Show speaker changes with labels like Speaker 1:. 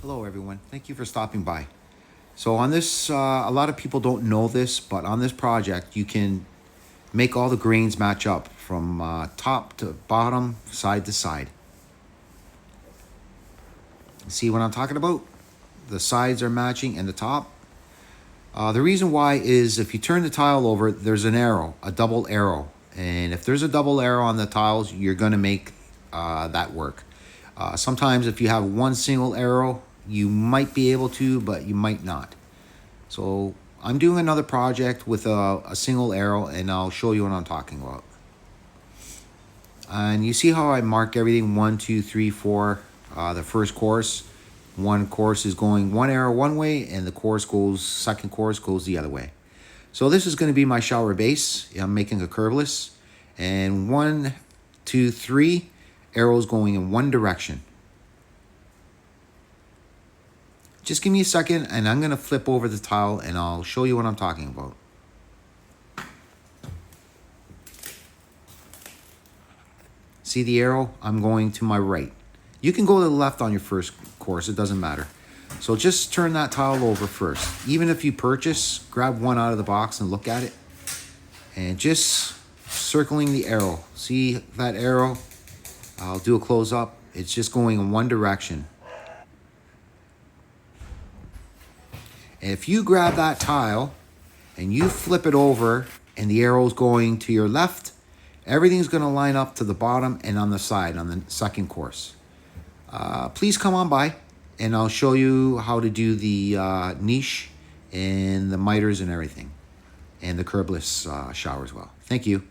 Speaker 1: Hello, everyone. Thank you for stopping by. So, on this, a lot of people don't know this, but on this project, you can make all the grains match up from top to bottom, side to side. See what I'm talking about? The sides are matching and the top. The reason why is if you turn the tile over, there's an arrow, a double arrow. And if there's a double arrow on the tiles, you're going to make that work. Sometimes if you have one single arrow, you might be able to, but you might not. So I'm doing another project with a single arrow, and I'll show you what I'm talking about. And you see how I mark everything 1, 2, 3, 4. The first course, one course is going one arrow one way, and the second course goes the other way. So this is going to be my shower base. I'm making a curveless, and 1, 2, 3 arrows going in one direction. Just give me a second, and I'm going to flip over the tile, and I'll show you what I'm talking about. See the arrow? I'm going to my right. You can go to the left on your first course. It doesn't matter. So just turn that tile over first. Even if you purchase, grab one out of the box and look at it. And just circling the arrow. See that arrow? I'll do a close up. It's just going in one direction. And if you grab that tile and you flip it over and the arrow's going to your left, everything's going to line up to the bottom and on the side on the second course. Please come on by and I'll show you how to do the niche and the miters and everything, and the curbless shower as well. Thank you.